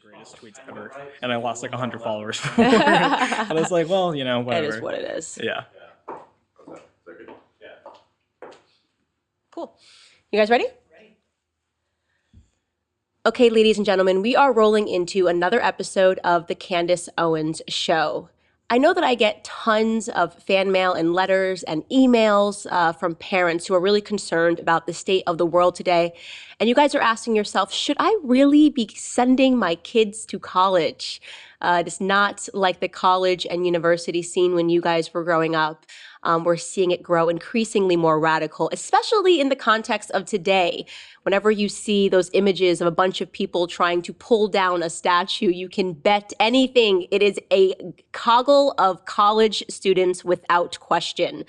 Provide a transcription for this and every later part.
greatest tweets ever. And I lost like 100 followers before. And I was like, well, whatever. It is what it is. Yeah. Cool. You guys ready? Okay, ladies and gentlemen, we are rolling into another episode of the Candace Owens Show. I know that I get tons of fan mail and letters and emails from parents who are really concerned about the state of the world today. And you guys are asking yourself, should I really be sending my kids to college? It is not like the college and university scene when you guys were growing up. We're seeing it grow increasingly more radical, especially in the context of today. Whenever you see those images of a bunch of people trying to pull down a statue, you can bet anything it is a coggle of college students without question.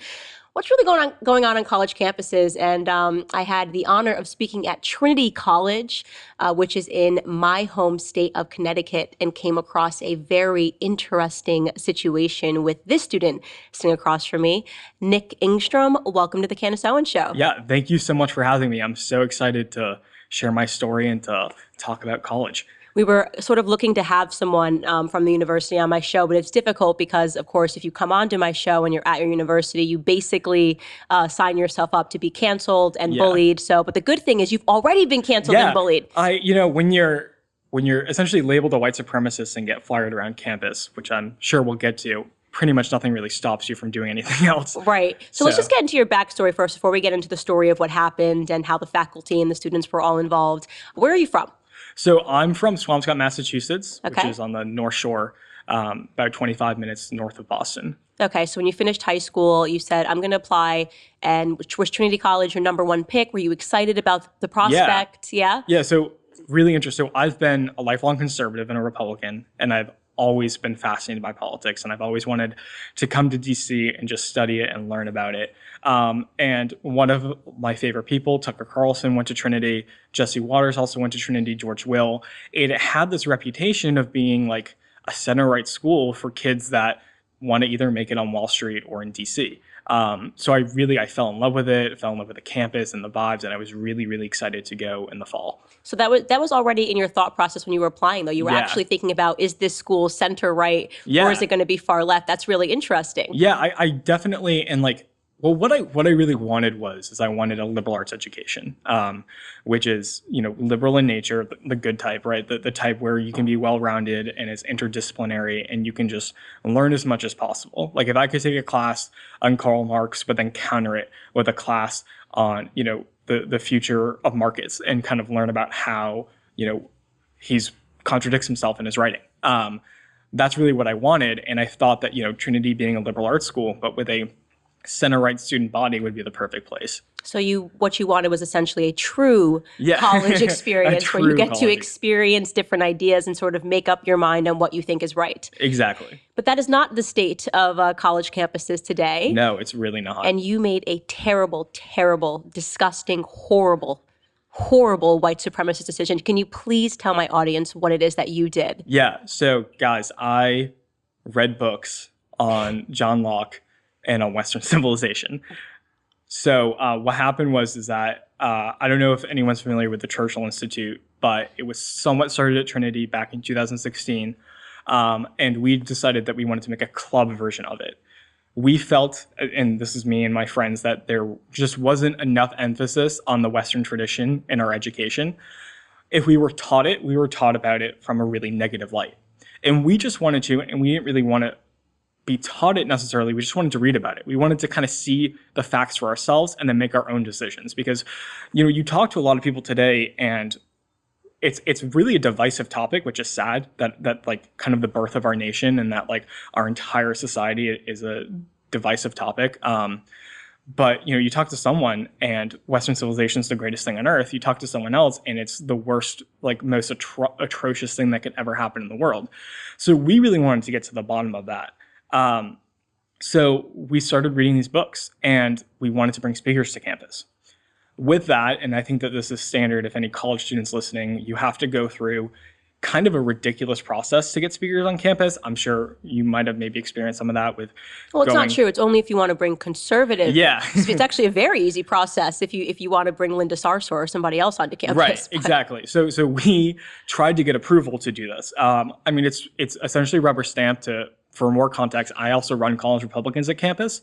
What's really going on college campuses? And I had the honor of speaking at Trinity College, which is in my home state of Connecticut, and came across a very interesting situation with this student sitting across from me, Nick Engstrom. Welcome to the Candace Owens Show. Yeah, thank you so much for having me. I'm so excited to share my story and to talk about college. We were sort of looking to have someone from the university on my show, but it's difficult because, of course, if you come onto my show and you're at your university, you basically sign yourself up to be canceled and bullied. But the good thing is you've already been canceled and bullied. When you're essentially labeled a white supremacist and get fired around campus, which I'm sure we'll get to, pretty much nothing really stops you from doing anything else. Right. So let's just get into your backstory first before we get into the story of what happened and how the faculty and the students were all involved. Where are you from? So I'm from Swampscott, Massachusetts, which is on the North Shore, about 25 minutes north of Boston. Okay, so when you finished high school, you said, I'm going to apply, and was Trinity College your number one pick? Were you excited about the prospect? Yeah, so really interesting. So I've been a lifelong conservative and a Republican, and I've always been fascinated by politics, and I've always wanted to come to DC and just study it and learn about it. And one of my favorite people, Tucker Carlson, went to Trinity. Jesse Waters also went to Trinity. George Will. It had this reputation of being like a center-right school for kids that want to either make it on Wall Street or in DC. So I fell in love with it, fell in love with the campus and the vibes, and I was really, really excited to go in the fall. So that was already in your thought process when you were applying, though. You were actually thinking about, is this school center right, or is it going to be far left? That's really interesting. Yeah, I definitely, and what I really wanted is I wanted a liberal arts education, which is, liberal in nature, the good type, right? The type where you can be well-rounded and is interdisciplinary and you can just learn as much as possible. Like if I could take a class on Karl Marx, but then counter it with a class on, the future of markets and kind of learn about how, he's contradicts himself in his writing. That's really what I wanted. And I thought that, Trinity being a liberal arts school, but with a center-right student body would be the perfect place. So what you wanted was essentially a true college experience where you get to experience different ideas and sort of make up your mind on what you think is right. Exactly. But that is not the state of college campuses today. No, it's really not. And you made a terrible, terrible, disgusting, horrible white supremacist decision. Can you please tell my audience what it is that you did? Yeah. So, guys, I read books on John Locke and on Western civilization. So what happened is that I don't know if anyone's familiar with the Churchill Institute, but it was somewhat started at Trinity back in 2016. And we decided that we wanted to make a club version of it. We felt, and this is me and my friends, that there just wasn't enough emphasis on the Western tradition in our education. If we were taught it, we were taught about it from a really negative light. And we just wanted to, and we didn't really want to be taught it necessarily. We just wanted to read about it. We wanted to kind of see the facts for ourselves and then make our own decisions. Because, you talk to a lot of people today and it's really a divisive topic, which is sad that like kind of the birth of our nation and that like our entire society is a divisive topic. But, you talk to someone and Western civilization is the greatest thing on earth. You talk to someone else and it's the worst, like most atrocious thing that could ever happen in the world. So we really wanted to get to the bottom of that. So we started reading these books and we wanted to bring speakers to campus. With that, and I think that this is standard if any college students listening, you have to go through kind of a ridiculous process to get speakers on campus. I'm sure you might have maybe experienced some of that with Well, it's not true. It's only if you want to bring conservative. Yeah. It's actually a very easy process if you want to bring Linda Sarsour or somebody else onto campus. Right, exactly. So we tried to get approval to do this. I mean, it's essentially rubber stamped. For more context, I also run College Republicans at campus.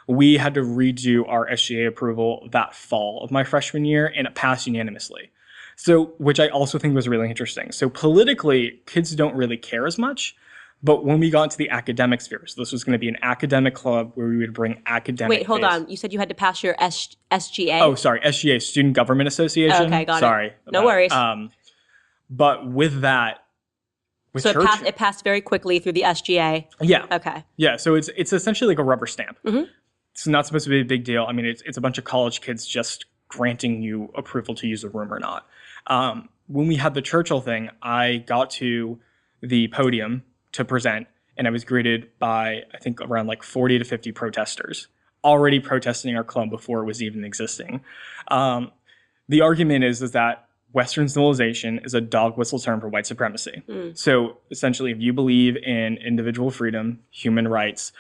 We had to redo our SGA approval that fall of my freshman year, and it passed unanimously. So, which I also think was really interesting. So politically, kids don't really care as much. But when we got into the academic sphere, so this was going to be an academic club where we would bring academic. Wait, hold on. You said you had to pass your SGA? Oh, sorry. SGA, Student Government Association. Okay, got it. Sorry. No worries. But with that, so it passed very quickly through the SGA. Yeah. Okay. Yeah. So it's essentially like a rubber stamp. Mm-hmm. It's not supposed to be a big deal. I mean, it's a bunch of college kids just granting you approval to use the room or not. When we had the Churchill thing, I got to the podium to present, and I was greeted by, I think, around like 40 to 50 protesters already protesting our club before it was even existing. The argument is that Western civilization is a dog whistle term for white supremacy. So essentially, if you believe in individual freedom, human rights,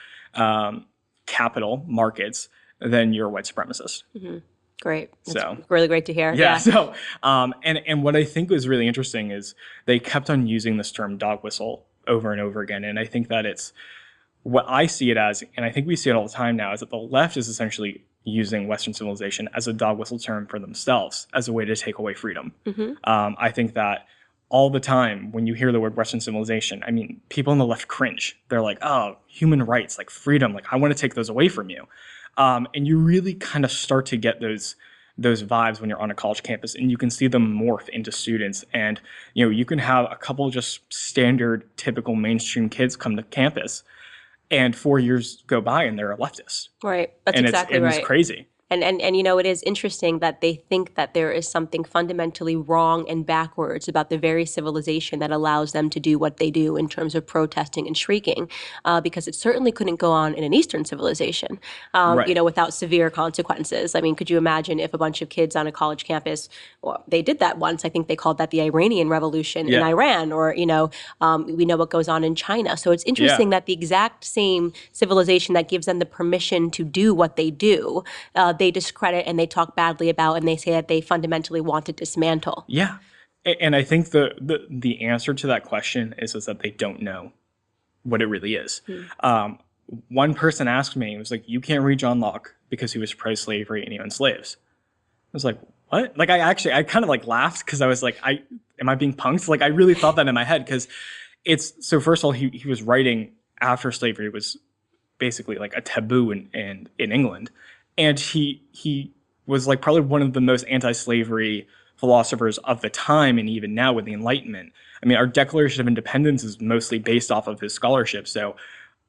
capital, markets, then you're a white supremacist. Mm-hmm. Great. That's so really great to hear. Yeah. So, and what I think was really interesting is they kept on using this term dog whistle over and over again. And I think that it's what I see it as, and I think we see it all the time now, is that the left is essentially using Western civilization as a dog whistle term for themselves as a way to take away freedom. Mm-hmm. I think that all the time when you hear the word Western civilization, I mean, people on the left cringe. They're like, oh, human rights, like freedom, like I want to take those away from you. And you really kind of start to get those vibes when you're on a college campus, and you can see them morph into students. And, you know, you can have a couple just standard, typical mainstream kids come to campus, and 4 years go by and they're a leftist. Right. That's exactly right. It's crazy. And you know, it is interesting that they think that there is something fundamentally wrong and backwards about the very civilization that allows them to do what they do in terms of protesting and shrieking, because it certainly couldn't go on in an Eastern civilization, Right. you know, without severe consequences. I mean, could you imagine if a bunch of kids on a college campus, well, they did that once, I think they called that the Iranian Revolution in Iran, or, you know, we know what goes on in China. So it's interesting that the exact same civilization that gives them the permission to do what they do, they discredit and they talk badly about, and they say that they fundamentally want to dismantle. Yeah. And I think the answer to that question is that they don't know what it really is. One person asked me, it was like, you can't read John Locke because he was pro-slavery and he owned slaves. I was like, what? Like, I kind of like laughed because I was like, am I being punked? Like, I really thought that in my head, because so first of all, he was writing after slavery was basically like a taboo in England. And he was like probably one of the most anti-slavery philosophers of the time, and even now with the Enlightenment. I mean, our Declaration of Independence is mostly based off of his scholarship. So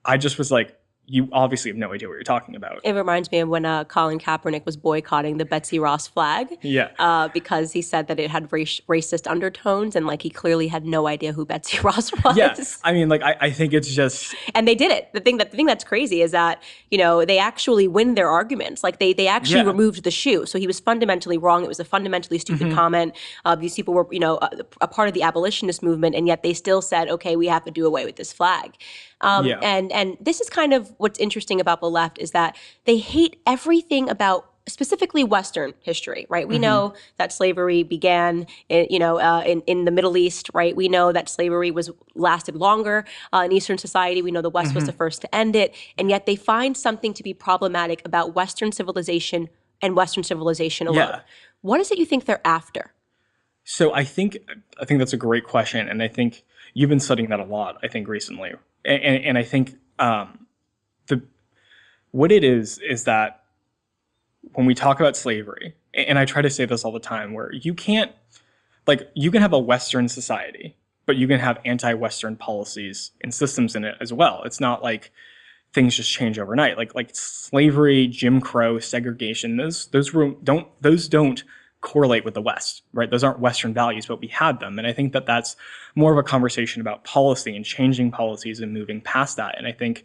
I just was like, you obviously have no idea what you're talking about. It reminds me of when Colin Kaepernick was boycotting the Betsy Ross flag. Yeah. Because he said that it had racist undertones, and like he clearly had no idea who Betsy Ross was. Yeah. I mean, like I think it's just. And they did it. The thing that's crazy is that, you know, they actually win their arguments. Like they actually removed the shoe. So he was fundamentally wrong. It was a fundamentally stupid comment. These people were, you know, a part of the abolitionist movement, and yet they still said, okay, we have to do away with this flag. And this is kind of what's interesting about the left, is that they hate everything about specifically Western history, right? We know that slavery began, in the Middle East, right? We know that slavery lasted longer in Eastern society. We know the West was the first to end it, and yet they find something to be problematic about Western civilization and Western civilization alone. Yeah. What is it you think they're after? So I think that's a great question, and I think you've been studying that a lot, I think, recently. And I think what it is that when we talk about slavery, and I try to say this all the time, where you can have a Western society, but you can have anti-Western policies and systems in it as well. It's not like things just change overnight. Like slavery, Jim Crow, segregation, those don't correlate with the West, right? Those aren't Western values, but we had them. And I think that that's more of a conversation about policy and changing policies and moving past that. And I think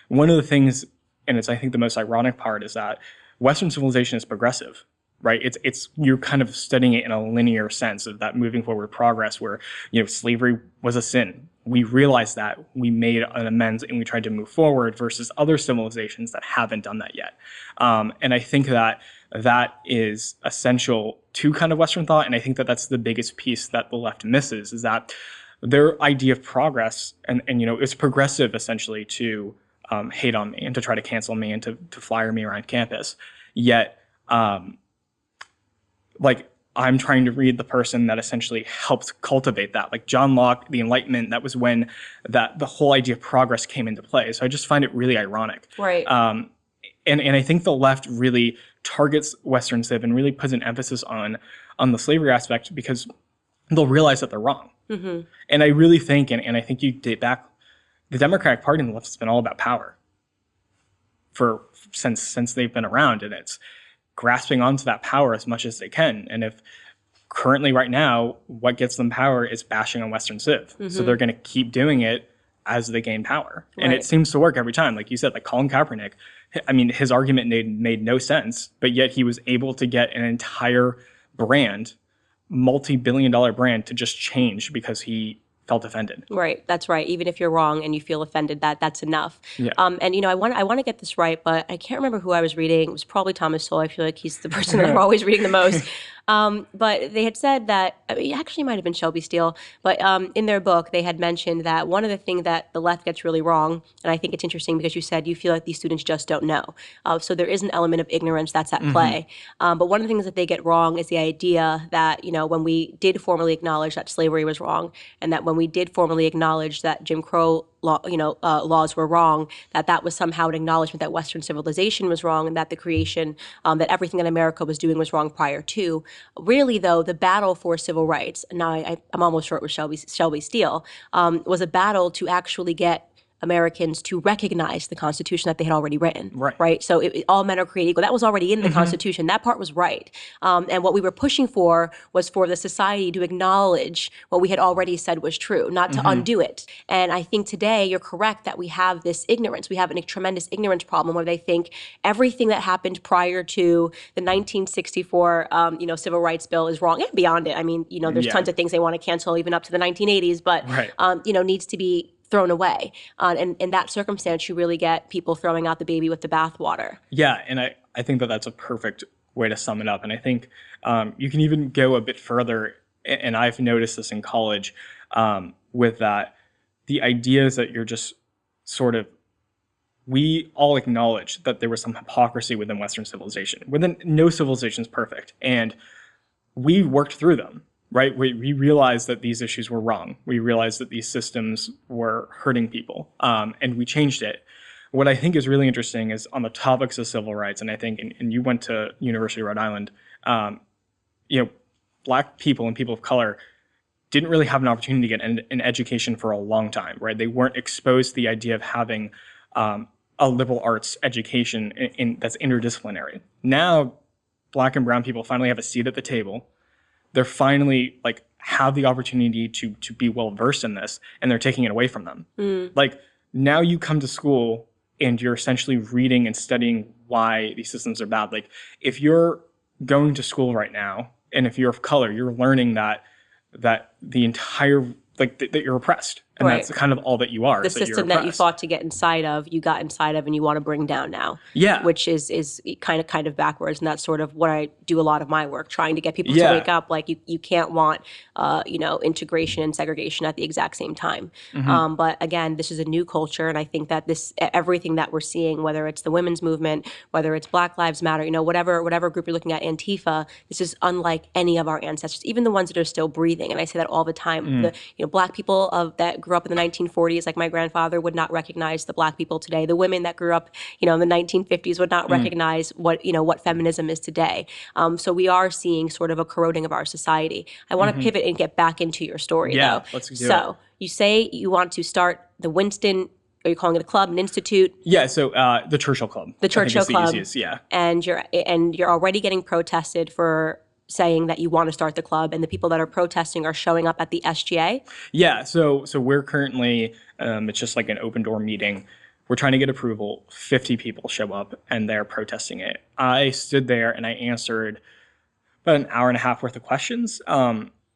one of the things, and it's, I think, the most ironic part, is that Western civilization is progressive, right? It's you're kind of studying it in a linear sense of that moving forward progress where, slavery was a sin. We realized that, we made an amends, and we tried to move forward versus other civilizations that haven't done that yet. And I think that is essential to kind of Western thought. And I think that that's the biggest piece that the left misses, is that their idea of progress and it's progressive essentially to hate on me and to try to cancel me and to flyer me around campus. Yet, I'm trying to read the person that essentially helped cultivate that. Like John Locke, the Enlightenment, that was when the whole idea of progress came into play. So I just find it really ironic. Right. And I think the left really targets Western Civ and really puts an emphasis on the slavery aspect because they'll realize that they're wrong. Mm-hmm. And I really think, and I think you date back, the Democratic Party and the left has been all about power since they've been around, and it's grasping onto that power as much as they can. And if currently right now, what gets them power is bashing on Western Civ. Mm-hmm. So they're going to keep doing it as they gain power. Right. And it seems to work every time. Like you said, like Colin Kaepernick, I mean, his argument made no sense, but yet he was able to get an entire brand, multi-billion-dollar brand, to just change because he felt offended. Right, that's right. Even if you're wrong and you feel offended, that's enough. Yeah. And I want to get this right, but I can't remember who I was reading. It was probably Thomas Sowell. I feel like he's the person that we're always reading the most. But they had said that, it actually might have been Shelby Steele, but in their book, they had mentioned that one of the things that the left gets really wrong, and I think it's interesting because you said you feel like these students just don't know. So there is an element of ignorance that's at play. But one of the things that they get wrong is the idea that, when we did formally acknowledge that slavery was wrong, and that when we did formally acknowledge that Jim Crow laws were wrong, that was somehow an acknowledgement that Western civilization was wrong, and that the creation, that everything that America was doing was wrong prior to. Really, though, the battle for civil rights, now I'm almost sure it was Shelby Steele, was a battle to actually get Americans to recognize the Constitution that they had already written. Right. So all men are created equal. That was already in the Constitution. That part was right. And what we were pushing for was for the society to acknowledge what we had already said was true, not to undo it. And I think today you're correct that we have this ignorance. We have a tremendous ignorance problem where they think everything that happened prior to the 1964, civil rights bill is wrong and beyond it. I mean, there's tons of things they want to cancel even up to the 1980s, but needs to be thrown away. And in that circumstance, you really get people throwing out the baby with the bathwater. Yeah, and I think that that's a perfect way to sum it up. And I think you can even go a bit further, and I've noticed this in college with that, the ideas that you're just sort of, we all acknowledge that there was some hypocrisy within Western civilization. No civilization is perfect. And we worked through them. Right? We realized that these issues were wrong. We realized that these systems were hurting people, and we changed it. What I think is really interesting is on the topics of civil rights, and I think, and you went to University of Rhode Island, Black people and people of color didn't really have an opportunity to get an education for a long time, right? They weren't exposed to the idea of having a liberal arts education that's interdisciplinary. Now, Black and brown people finally have a seat at the table. They're finally have the opportunity to be well versed in this, and they're taking it away from them. Like now you come to school and you're essentially reading and studying why these systems are bad. Like if you're going to school right now, and if you're of color, you're learning that the entire that you're oppressed, and that's kind of all that you are. The system that you fought to get inside of, you got inside of, and you want to bring down now. Yeah, which is kind of backwards, and that's sort of what I do a lot of my work, trying to get people to wake up. Like you can't want integration and segregation at the exact same time. But again, this is a new culture, and I think that everything that we're seeing, whether it's the women's movement, whether it's Black Lives Matter, whatever group you're looking at, Antifa, this is unlike any of our ancestors, even the ones that are still breathing. And I say that all the time. The Black people that grew up in the 1940s, like my grandfather, would not recognize the Black people today. The women that grew up, in the 1950s would not recognize what feminism is today. So we are seeing sort of a corroding of our society. I want to pivot and get back into your story, though. Let's do it. So you say you want to start the Winston. Are you calling it a club, an institute? Yeah, so the Churchill Club. The Churchill Club. The easiest, yeah. And you're already getting protested for saying that you want to start the club, and the people that are protesting are showing up at the SGA? Yeah, so we're currently, it's just like an open door meeting. We're trying to get approval. 50 people show up, and they're protesting it. I stood there, and I answered about an hour and a half worth of questions,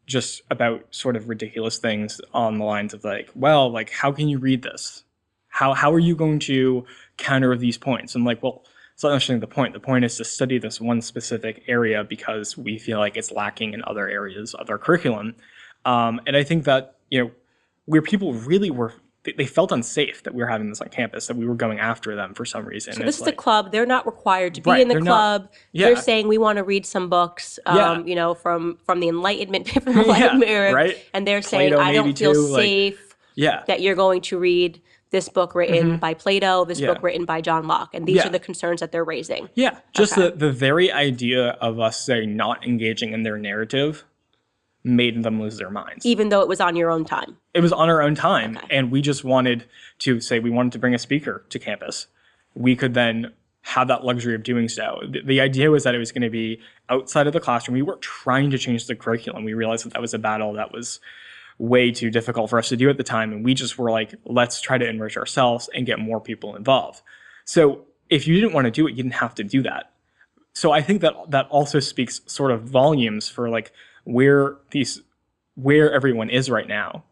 just about sort of ridiculous things on the lines of like, well, like, how can you read this? How are you going to counter these points? I'm like, well, it's not necessarily the point. The point is to study this one specific area because we feel like it's lacking in other areas of our curriculum. And I think that, where people really were, they felt unsafe that we were having this on campus, that we were going after them for some reason. So this is a club. They're not required to be in the they're club. not- yeah. They're saying we want to read some books, Yeah. From the Enlightenment, era. Right. And they're saying, Plato I don't maybe feel too, like- safe Yeah. that you're going to read this book written by Plato, this Yeah. book written by John Locke. And these Yeah. are the concerns that they're raising. Yeah. Just Okay. the very idea of us, say, not engaging in their narrative made them lose their minds. Even though it was on your own time. It was on our own time. Okay. And we just wanted to say we wanted to bring a speaker to campus. We could then have that luxury of doing so. The idea was that it was going to be outside of the classroom. We weren't trying to change the curriculum. We realized that was a battle that was way too difficult for us to do at the time. And we just were like, let's try to enrich ourselves and get more people involved. So if you didn't want to do it, you didn't have to do that. So I think that also speaks sort of volumes for like where everyone is right now,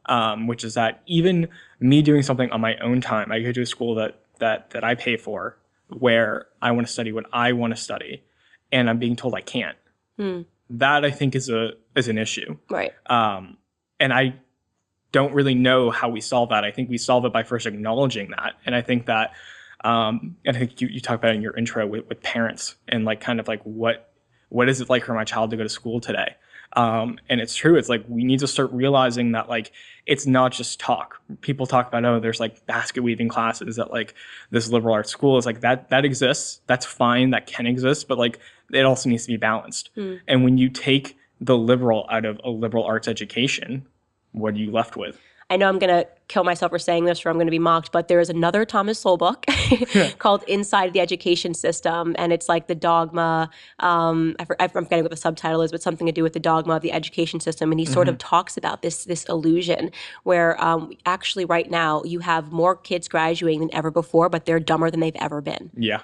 which is that even me doing something on my own time, I go to a school that I pay for, where I want to study what I want to study, and I'm being told I can't. That I think is an issue. Right. And I don't really know how we solve that. I think we solve it by first acknowledging that. And I think that, and I think you talked about it in your intro with parents and like kind of like what is it like for my child to go to school today? And it's true. It's like we need to start realizing that like it's not just talk. People talk about, oh, there's like basket weaving classes at like this liberal arts school. It's like that exists. That's fine. That can exist. But like it also needs to be balanced. And when you take the liberal out of a liberal arts education, what are you left with? I know I'm going to kill myself for saying this or I'm going to be mocked, but there is another Thomas Sowell book called Inside the Education System. And it's like the dogma. I'm forgetting what the subtitle is, but something to do with the dogma of the education system. And he sort of talks about this illusion where actually right now you have more kids graduating than ever before, but they're dumber than they've ever been. Yeah.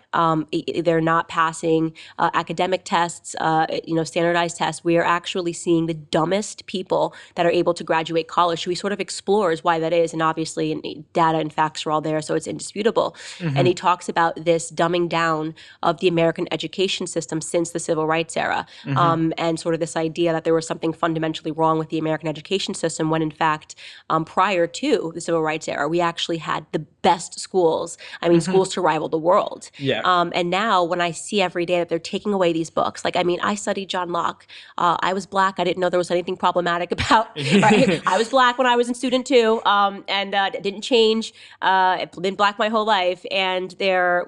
They're not passing academic tests, standardized tests. We are actually seeing the dumbest people that are able to graduate college. So he sort of explores why that is. And obviously data and facts are all there, so it's indisputable. And he talks about this dumbing down of the American education system since the civil rights era, and sort of this idea that there was something fundamentally wrong with the American education system when in fact, prior to the civil rights era, we actually had the best schools. I mean, schools to rival the world. Yeah. And now when I see every day that they're taking away these books, like, I mean, I studied John Locke. I was Black. I didn't know there was anything problematic about, right? I was Black when I was in student too. And it didn't change. I've been Black my whole life. And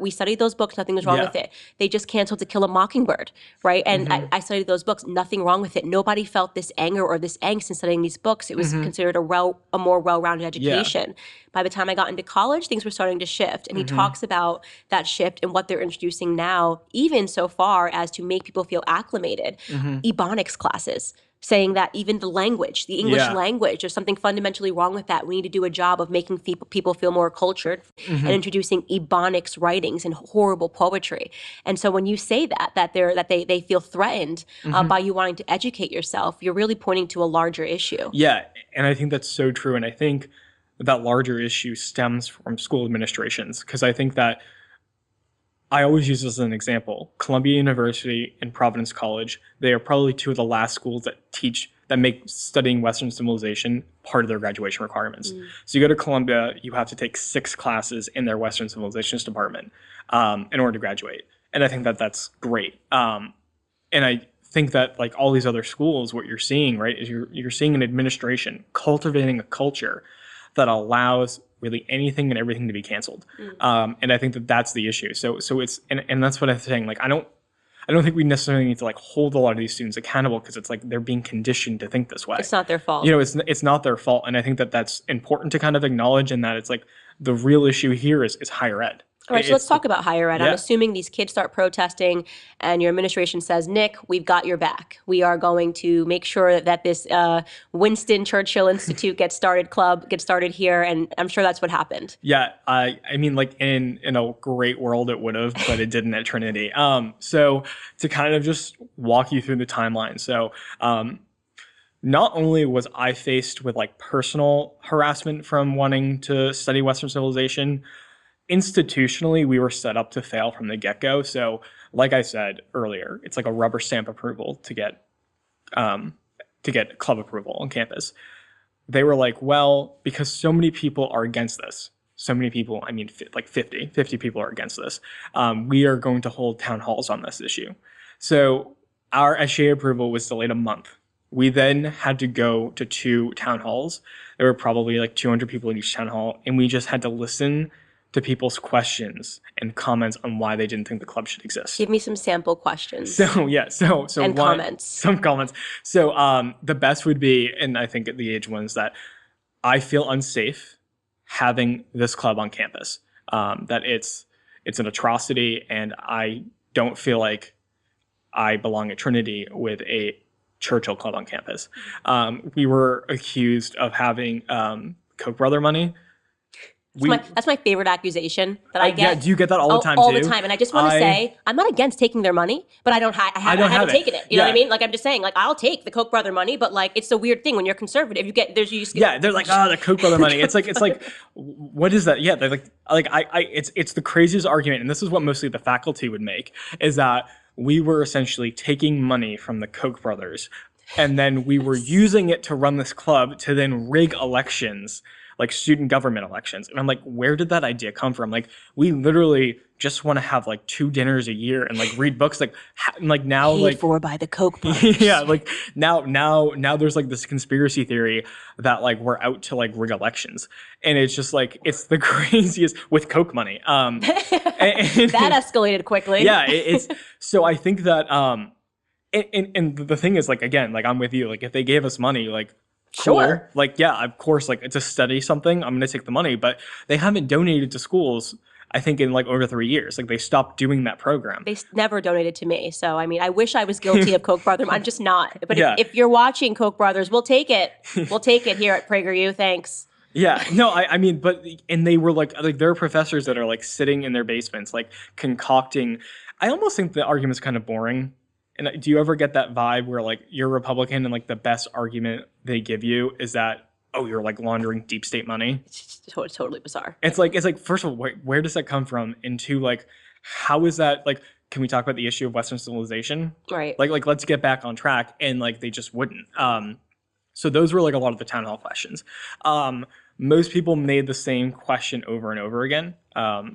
we studied those books. Nothing was wrong with it. They just canceled To Kill a Mockingbird, right? And I studied those books. Nothing wrong with it. Nobody felt this anger or this angst in studying these books. It was considered a more well-rounded education. By the time I got into college, things were starting to shift. And he talks about that shift and what they're introducing now, even so far as to make people feel acclimated. Ebonics classes. Saying that even the language, the English language, there's something fundamentally wrong with that. We need to do a job of making people feel more cultured and introducing Ebonics writings and horrible poetry. And so when you say that they feel threatened by you wanting to educate yourself, you're really pointing to a larger issue. Yeah, and I think that's so true. And I think that larger issue stems from school administrations, because I think that I always use this as an example. Columbia University and Providence College, they are probably two of the last schools that make studying Western civilization part of their graduation requirements. So you go to Columbia, you have to take 6 classes in their Western civilizations department in order to graduate. And I think that that's great. And I think that like all these other schools, what you're seeing, right, is you're seeing an administration cultivating a culture that allows really anything and everything to be canceled. And I think that that's the issue. So it's, and that's what I'm saying. Like, I don't think we necessarily need to like hold a lot of these students accountable, because it's like they're being conditioned to think this way. It's not their fault. It's not their fault. And I think that that's important to kind of acknowledge, and that it's like the real issue here is higher ed. All right, so let's talk about higher ed. I'm Yeah. assuming these kids start protesting and your administration says, Nick, we've got your back. We are going to make sure that this Winston Churchill Institute gets started here. And I'm sure that's what happened. Yeah, I mean, like in a great world, it would have, but it didn't at Trinity. So to kind of just walk you through the timeline. So, not only was I faced with like personal harassment from wanting to study Western civilization, institutionally, we were set up to fail from the get-go. So, like I said earlier, it's like a rubber stamp approval to get club approval on campus. They were like, well, because so many people are against this, so many people, I mean, like 50 people are against this, we are going to hold town halls on this issue. So our SGA approval was delayed a month. We then had to go to 2 town halls. There were probably like 200 people in each town hall, and we just had to listen to people's questions and comments on why they didn't think the club should exist. Give me some sample questions. So yeah, so and comments. Some comments. So the best would be, and I think the age ones, that I feel unsafe having this club on campus. That it's an atrocity, and I don't feel like I belong at Trinity with a Churchill club on campus. We were accused of having Koch brother money. That's my favorite accusation that I get. Yeah, do you get that all the time all too? the time. And I just want to say, I'm not against taking their money, but I haven't taken it. You know what I mean? Like, I'm just saying, like, I'll take the Koch brother money, but like, it's a weird thing when you're conservative. They're like, the Koch brother money. It's like, what is that? Yeah, they're like it's the craziest argument, and this is what mostly the faculty would make, is that we were essentially taking money from the Koch brothers, and then we were using it to run this club to then rig elections, like student government elections. And I'm like, where did that idea come from? Like, we literally just want to have like 2 dinners a year and like read books. Like now, paid like for by the Koch brothers. Yeah, like now there's like this conspiracy theory that like we're out to like rig elections, and it's just like it's the craziest with Koch money. That escalated quickly. Yeah, it's so I think that and the thing is, like, again, like I'm with you. Like if they gave us money, like sure, cool. Like yeah, of course, like to study something, I'm gonna take the money. But they haven't donated to schools, I think, in like over 3 years. Like they stopped doing that program. They never donated to me. So I mean, I wish I was guilty of Koch brothers. I'm just not. But if you're watching Koch brothers, we'll take it. We'll take it here at PragerU. Thanks. Yeah, no, I mean, but and they were like there are professors that are like sitting in their basements, like concocting. I almost think the argument's kind of boring. And do you ever get that vibe where like you're Republican and like the best argument they give you is that, oh, you're like laundering deep state money? It's totally bizarre. It's like first of all, where does that come from? And two, like, how is that like? Can we talk about the issue of Western civilization? Right. Like let's get back on track. And like they just wouldn't. So those were like a lot of the town hall questions. Most people made the same question over and over again.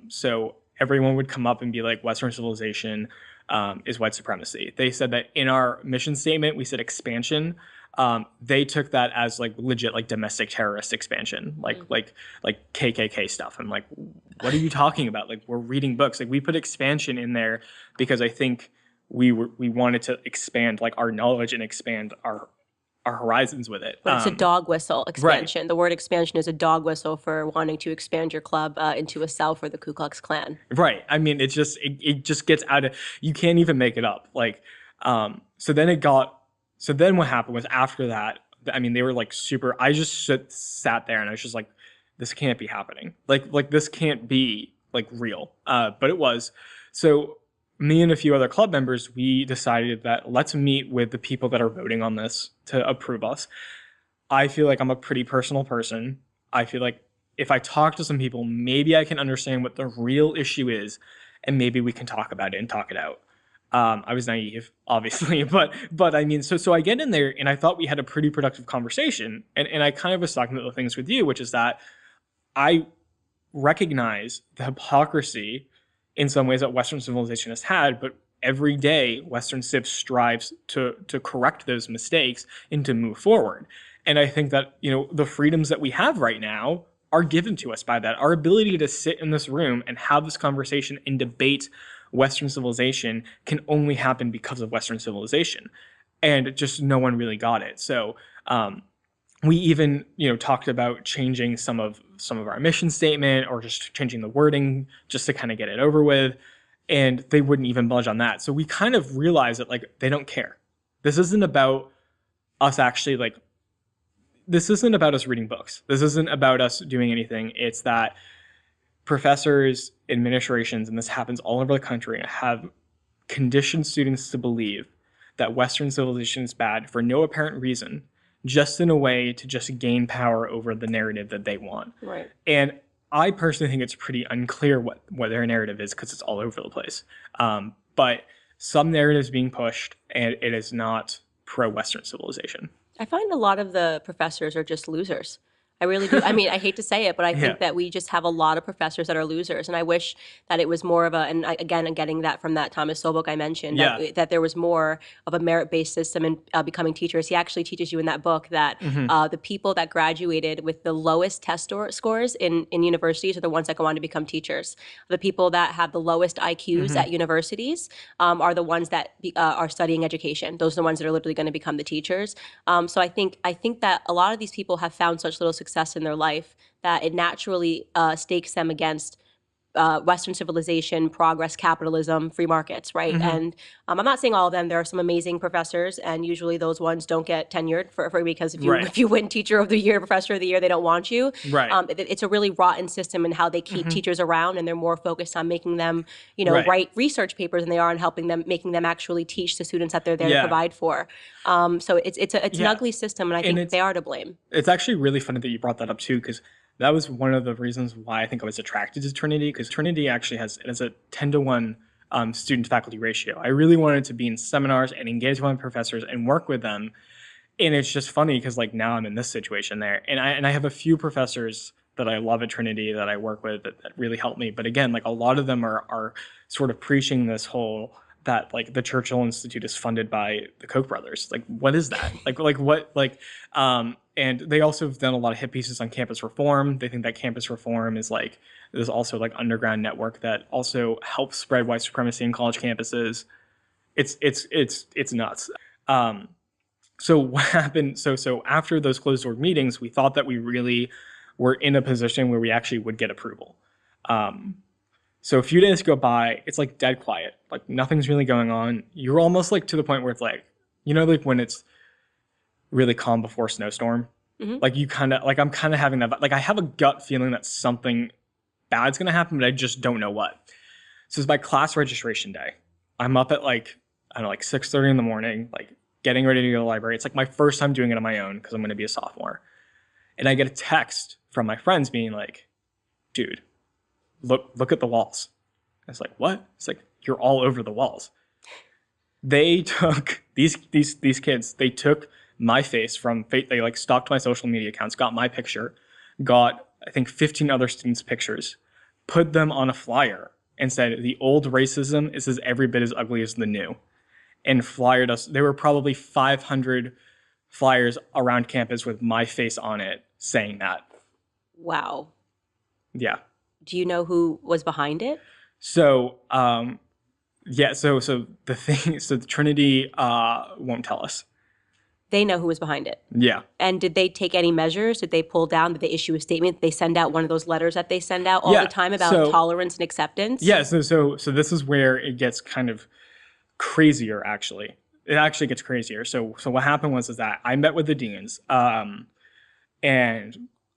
So everyone would come up and be like, Western civilization is white supremacy. They said that in our mission statement, we said expansion. They took that as like legit, like domestic terrorist expansion, like KKK stuff. I'm like, what are you talking about? Like, we're reading books. Like, we put expansion in there because I think we wanted to expand like our knowledge and expand our horizons with it. But it's a dog whistle expansion. Right. The word expansion is a dog whistle for wanting to expand your club into a cell for the Ku Klux Klan. Right. I mean, it just gets out of, you can't even make it up. Like, so then what happened was after that, I mean, they were like super, I just sat there and I was just like, this can't be happening. Like this can't be like real. But it was. So me and a few other club members, we decided that let's meet with the people that are voting on this to approve us. I feel like I'm a pretty personal person. I feel like if I talk to some people, maybe I can understand what the real issue is, and maybe we can talk about it and talk it out. I was naive, obviously, but I mean, so I get in there and I thought we had a pretty productive conversation, and I kind of was talking about the things with you, which is that I recognize the hypocrisy in some ways that Western civilization has had, but every day Western Civ strives to correct those mistakes and to move forward. And I think that, you know, the freedoms that we have right now are given to us by that. Our ability to sit in this room and have this conversation and debate Western civilization can only happen because of Western civilization. And just no one really got it. So we even, talked about changing some of our mission statement or just changing the wording just to kind of get it over with. And they wouldn't even budge on that. So we kind of realized that, like, they don't care. This isn't about us actually, like, this isn't about us reading books. This isn't about us doing anything. It's that professors, administrations, and this happens all over the country, have conditioned students to believe that Western civilization is bad for no apparent reason, just in a way to just gain power over the narrative that they want. Right. And I personally think it's pretty unclear what their narrative is because it's all over the place. But some narratives being pushed, and it is not pro-Western civilization. I find a lot of the professors are just losers. I really do. I mean, I hate to say it, but I think that we just have a lot of professors that are losers. And I wish that it was more of I'm getting that from that Thomas Sowell book I mentioned, that there was more of a merit-based system in becoming teachers. He actually teaches you in that book that the people that graduated with the lowest test scores in universities are the ones that go on to become teachers. The people that have the lowest IQs at universities are the ones that are studying education. Those are the ones that are literally going to become the teachers. So I think that a lot of these people have found such little success in their life that it naturally stakes them against Western civilization, progress, capitalism, free markets, right? And I'm not saying all of them. There are some amazing professors, and usually those ones don't get tenured for because if you win Teacher of the Year, Professor of the Year, they don't want you. Right. It's a really rotten system in how they keep teachers around, and they're more focused on making them, write research papers than they are on making them actually teach the students that they're there to provide for. So it's an ugly system, and I think they are to blame. It's actually really funny that you brought that up too, because that was one of the reasons why I think I was attracted to Trinity, because Trinity actually has a 10-to-1 student-to-faculty ratio. I really wanted to be in seminars and engage with my professors and work with them. And it's just funny because, like, now I'm in this situation there. And I have a few professors that I love at Trinity that I work with that really help me. But again, like, a lot of them are sort of preaching this whole that, like, the Churchill Institute is funded by the Koch brothers. Like, what is that? And they also have done a lot of hit pieces on campus reform. They think that campus reform is like, there's also like underground network that also helps spread white supremacy in college campuses. It's nuts. So what happened? So after those closed door meetings, we thought that we really were in a position where we actually would get approval. So a few days go by, it's like dead quiet. Like, nothing's really going on. You're almost like to the point where it's like, like when it's really calm before a snowstorm. Like, you kind of, like, I'm kind of having that, like, I have a gut feeling that something bad's going to happen, but I just don't know what. So it's my class registration day. I'm up at like 6:30 in the morning, like, getting ready to go to the library. It's like my first time doing it on my own because I'm going to be a sophomore. And I get a text from my friends being like, dude, look at the walls. I was like, what? It's like, you're all over the walls. They took these kids, they took my face they like stalked my social media accounts, got my picture, got I think 15 other students' pictures, put them on a flyer and said, the old racism is every bit as ugly as the new, and flyered us. There were probably 500 flyers around campus with my face on it saying that. Wow. Yeah. Do you know who was behind it? So, so the thing, so Trinity won't tell us. They know who was behind it. Yeah. And did they take any measures? Did they pull down? Did they issue a statement? Did they send out one of those letters that they send out all the time about tolerance and acceptance? Yeah. So this is where it gets kind of crazier. Actually, it actually gets crazier. So what happened was that I met with the deans, and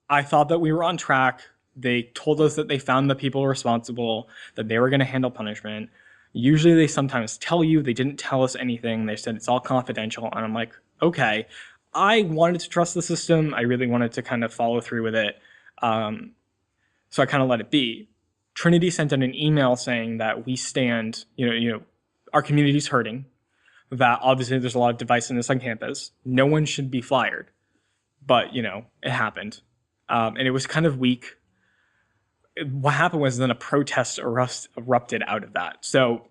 I thought that we were on track. They told us that they found the people responsible, that they were going to handle punishment. Usually they sometimes tell you. They didn't tell us anything. They said it's all confidential. And I'm like, okay. I wanted to trust the system. I really wanted to kind of follow through with it. So I kind of let it be. Trinity sent out an email saying that we stand, our community's hurting, that obviously there's a lot of divisiveness on campus. No one should be fired. But, it happened. And it was kind of weak. What happened was then a protest erupted out of that. So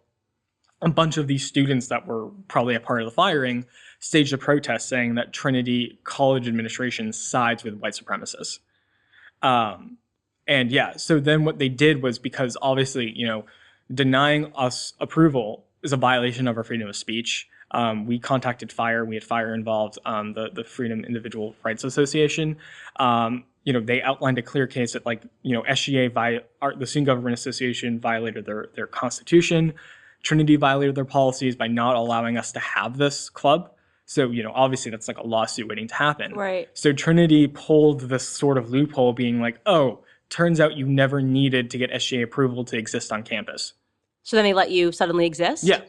a bunch of these students that were probably a part of the firing staged a protest saying that Trinity College administration sides with white supremacists. So then what they did was, because obviously, denying us approval is a violation of our freedom of speech. We contacted FIRE. We had FIRE involved, the Freedom Individual Rights Association. They outlined a clear case that, like, SGA, the Student Government Association, violated their constitution. Trinity violated their policies by not allowing us to have this club. So, obviously that's like a lawsuit waiting to happen. Right. So Trinity pulled this sort of loophole, being like, oh, turns out you never needed to get SGA approval to exist on campus. So then they let you suddenly exist? Yeah.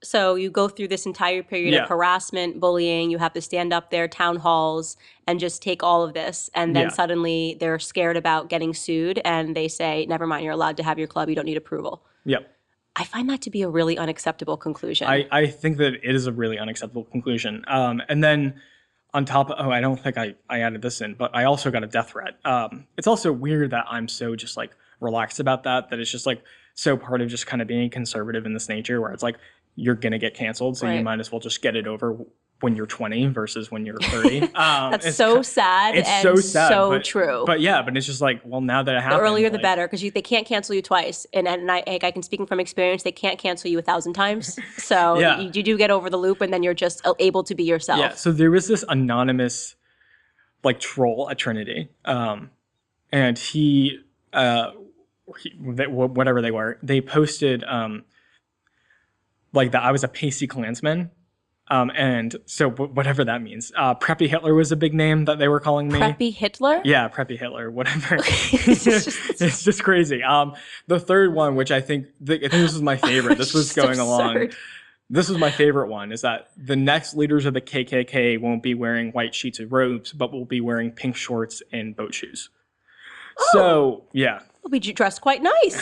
So you go through this entire period of harassment, bullying, you have to stand up there, town halls, and just take all of this. And then suddenly they're scared about getting sued and they say, never mind, you're allowed to have your club. You don't need approval. Yep. I find that to be a really unacceptable conclusion. I think that it is a really unacceptable conclusion. And then on top of, I don't think I added this in, but I also got a death threat. It's also weird that I'm so just like relaxed about that it's just like so part of just kind of being conservative in this nature, where it's like, you're going to get canceled, so you might as well just get it over when you're 20 versus when you're 30. That's so sad. It's and so sad. So true. But it's just like, well, now that it happened. The earlier the better, because they can't cancel you twice. And I can speak from experience, they can't cancel you 1,000 times. So you do get over the loop, and then you're just able to be yourself. Yeah, so there was this anonymous like troll at Trinity. And he whatever they were, they posted like that I was a pasty Klansman. And so whatever that means. Preppy Hitler was a big name that they were calling me. Preppy Hitler? Yeah, Preppy Hitler, whatever. It's just crazy. The third one, which I think this was my favorite. This was going along. This was my favorite one, is that the next leaders of the KKK won't be wearing white sheets of robes, but will be wearing pink shorts and boat shoes. Oh. So, yeah. We dressed quite nice.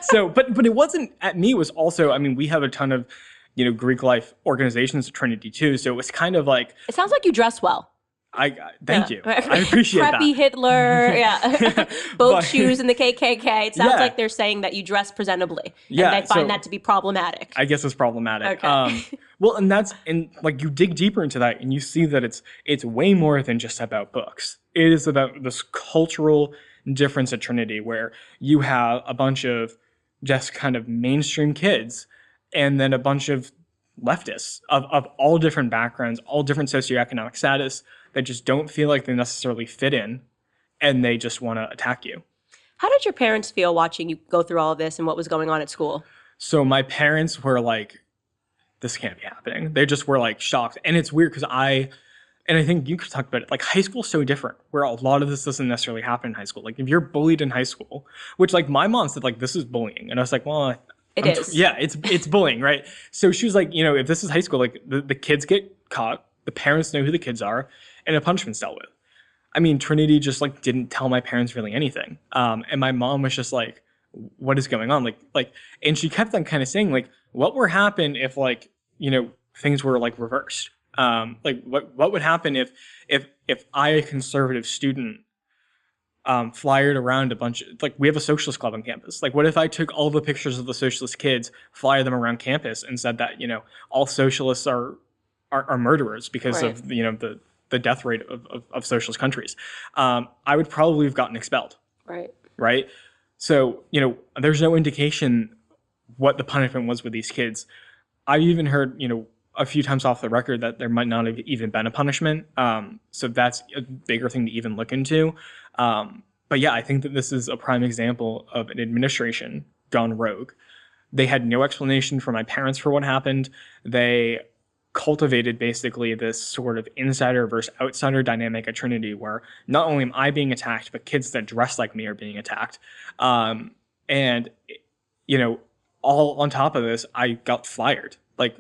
So, but it wasn't at me. It was also, we have a ton of, Greek life organizations at Trinity too. So it was kind of like. It sounds like you dress well. Thank you. I appreciate that. Preppy Hitler, boat shoes in the KKK. It sounds like they're saying that you dress presentably. Yeah, and they find that to be problematic. I guess it's problematic. Okay. Well, and like you dig deeper into that and you see that it's way more than just about books. It is about this cultural difference at Trinity, where you have a bunch of just kind of mainstream kids and then a bunch of leftists of all different backgrounds, all different socioeconomic status, that just don't feel like they necessarily fit in, and they just want to attack you. How did your parents feel watching you go through all of this and what was going on at school? So my parents were like, this can't be happening. They just were like shocked. And it's weird because I think you could talk about it, like high school's so different, where a lot of this doesn't necessarily happen in high school. Like if you're bullied in high school, which like my mom said, like, this is bullying. And I was like, well, it is. Yeah, it's bullying, right? So she was like, if this is high school, like the kids get caught, the parents know who the kids are, and a punishment's dealt with. Trinity just like didn't tell my parents really anything. And my mom was just like, what is going on? Like, and she kept on kind of saying like, what would happen if like, things were like reversed? Like what would happen if I, a conservative student, flyered around a bunch of, like, we have a socialist club on campus. Like, what if I took all the pictures of the socialist kids, flyer them around campus, and said that, all socialists are murderers because of, the death rate of socialist countries? I would probably have gotten expelled. Right. So, there's no indication what the punishment was with these kids. I've even heard, a few times off the record that there might not have even been a punishment. So that's a bigger thing to even look into. But yeah, I think that this is a prime example of an administration gone rogue. They had no explanation for my parents for what happened. They cultivated basically this sort of insider versus outsider dynamic at Trinity, where not only am I being attacked, but kids that dress like me are being attacked. And, all on top of this, I got fired, like,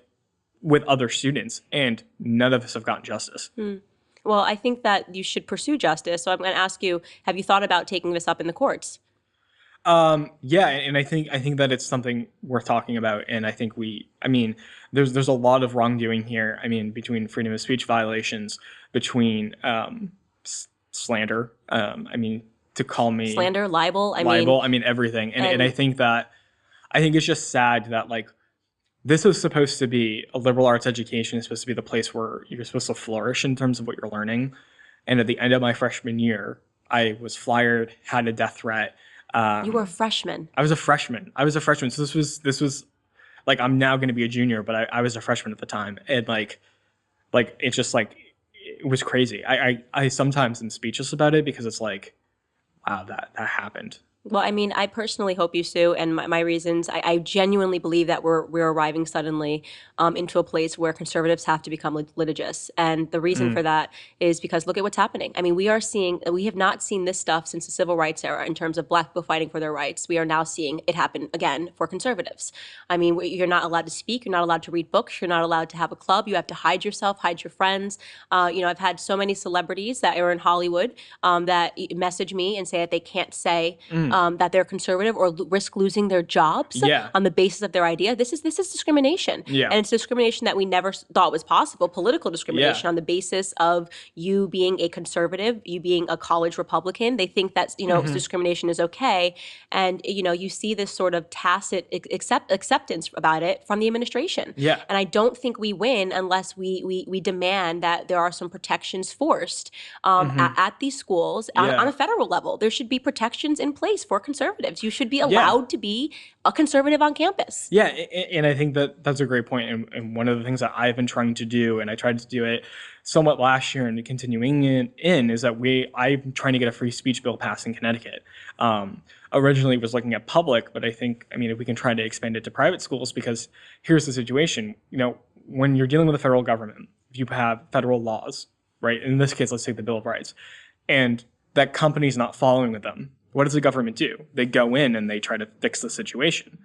with other students, and none of us have gotten justice. Well, I think that you should pursue justice. So I'm going to ask you, have you thought about taking this up in the courts? Yeah, and I think that it's something worth talking about. And I think there's a lot of wrongdoing here. Between freedom of speech violations, between slander. To call me slander, libel. Everything. And I think it's just sad that like, this is supposed to be a liberal arts education. It's supposed to be the place where you're supposed to flourish in terms of what you're learning. And at the end of my freshman year, I was flyered, had a death threat. You were a freshman. I was a freshman. So this was like I'm now going to be a junior, but I was a freshman at the time, and like it's just like it was crazy. I sometimes am speechless about it because it's like, wow, that happened. Well, I mean, I personally hope you, Sue, and my reasons. I genuinely believe that we're arriving suddenly into a place where conservatives have to become litigious, and the reason for that is because look at what's happening. I mean, we have not seen this stuff since the civil rights era in terms of Black people fighting for their rights. We are now seeing it happen again for conservatives. I mean, you're not allowed to speak, you're not allowed to read books, you're not allowed to have a club. You have to hide yourself, hide your friends. I've had so many celebrities that are in Hollywood that message me and say that they can't say that they're conservative or risk losing their jobs on the basis of their idea. This is discrimination. And it's discrimination that we never thought was possible, political discrimination on the basis of you being a conservative, you being a college Republican. They think that, discrimination is okay. And, you see this sort of tacit acceptance about it from the administration. And I don't think we win unless we demand that there are some protections forced at these schools on a federal level. There should be protections in place for conservatives. You should be allowed to be a conservative on campus. Yeah, and I think that's a great point. And one of the things that I've been trying to do, and I tried to do it somewhat last year and continuing is that I'm trying to get a free speech bill passed in Connecticut. Originally was looking at public, but if we can try to expand it to private schools, because here's the situation. When you're dealing with the federal government, if you have federal laws, right? In this case, let's take the Bill of Rights, and that company's not following with them. What does the government do? They go in and they try to fix the situation.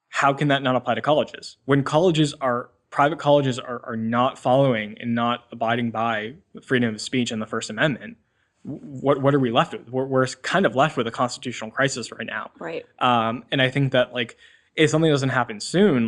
How can that not apply to colleges? When private colleges are not following and not abiding by freedom of speech and the First Amendment, what are we left with? We're kind of left with a constitutional crisis right now. Right. And I think that if something doesn't happen soon,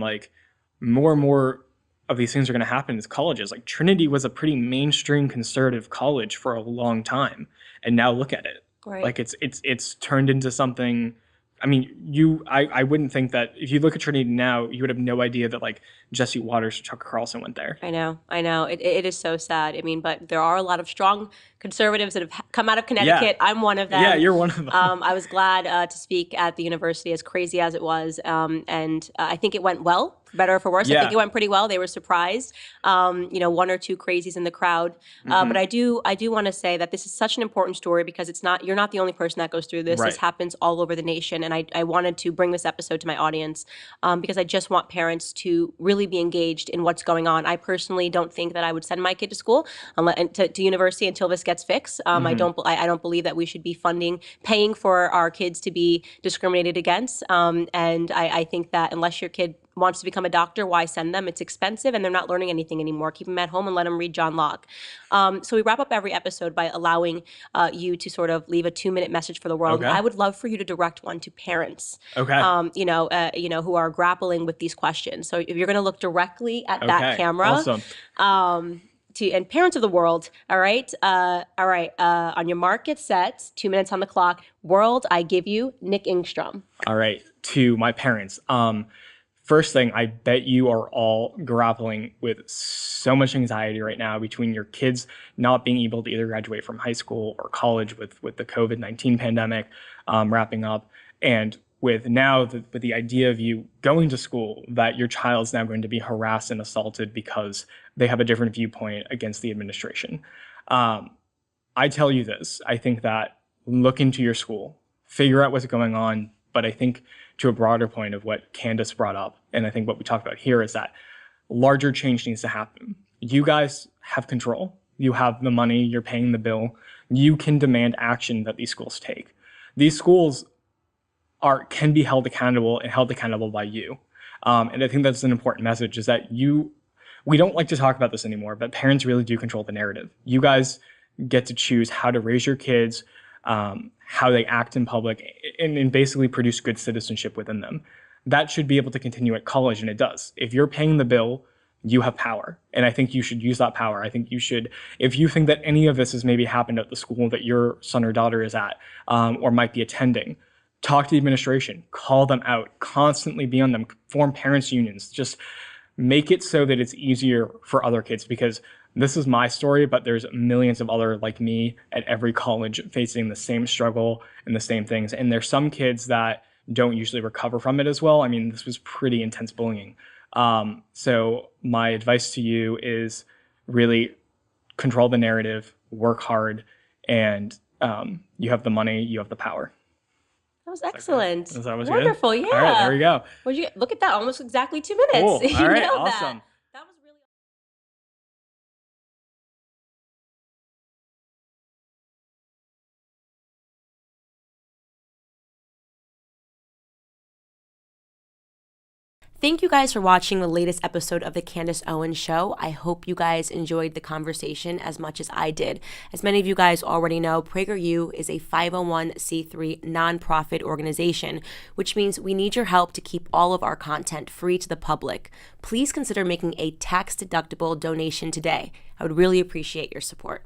more and more of these things are going to happen in colleges. Like Trinity was a pretty mainstream conservative college for a long time, and now look at it. Right. It's turned into something. I wouldn't think that if you look at Trinity now, you would have no idea that Jesse Waters or Tucker Carlson went there. I know. It is so sad. But there are a lot of strong conservatives that have come out of Connecticut. I'm one of them. Yeah, you're one of them. I was glad to speak at the university, as crazy as it was. And I think it went well, for better or for worse. I think it went pretty well. They were surprised. One or two crazies in the crowd. But I do want to say that this is such an important story because you're not the only person that goes through this. Right. This happens all over the nation. And I wanted to bring this episode to my audience because I just want parents to really be engaged in what's going on. I personally don't think that I would send my kid to school to university until this gets fixed. I don't believe that we should be paying for our kids to be discriminated against. And I think that unless your kid wants to become a doctor, why send them? It's expensive and they're not learning anything anymore. Keep them at home and let them read John Locke. So we wrap up every episode by allowing you to sort of leave a 2-minute message for the world. Okay. I would love for you to direct one to parents, Okay. who are grappling with these questions. So if you're going to look directly at that camera, awesome. And parents of the world, all right, on your mark, get set, 2 minutes on the clock. World, I give you Nick Engstrom. All right, to my parents. First thing, I bet you are all grappling with so much anxiety right now between your kids not being able to either graduate from high school or college with the COVID-19 pandemic wrapping up, and with the idea of you going to school, that your child's now going to be harassed and assaulted because they have a different viewpoint against the administration. I tell you this, I think that look into your school, figure out what's going on, but I think to a broader point of what Candace brought up, and I think what we talked about here, is that larger change needs to happen. You guys have control. You have the money. You're paying the bill. You can demand action that these schools take. These schools can be held accountable and held accountable by you. And I think that's an important message, is that we don't like to talk about this anymore, but parents really do control the narrative. You guys get to choose how to raise your kids, how they act in public, and basically produce good citizenship within them. That should be able to continue at college, and it does. If you're paying the bill, you have power, and I think you should use that power. I think you should, if you think that any of this has maybe happened at the school that your son or daughter is at, or might be attending, talk to the administration, call them out, constantly be on them, form parents' unions, just make it so that it's easier for other kids, because this is my story, but there's millions of other like me at every college facing the same struggle and the same things. And there's some kids that don't usually recover from it as well. I mean, this was pretty intense bullying. So my advice to you is really control the narrative, work hard, and you have the money, you have the power. That was excellent. That was wonderful. good? Yeah. All right, there we go. What'd you look at that? Almost exactly 2 minutes. Cool. You All right, nailed awesome. That was really. Thank you guys for watching the latest episode of the Candace Owens Show. I hope you guys enjoyed the conversation as much as I did. As many of you guys already know, PragerU is a 501c3 nonprofit organization, which means we need your help to keep all of our content free to the public. Please consider making a tax-deductible donation today. I would really appreciate your support.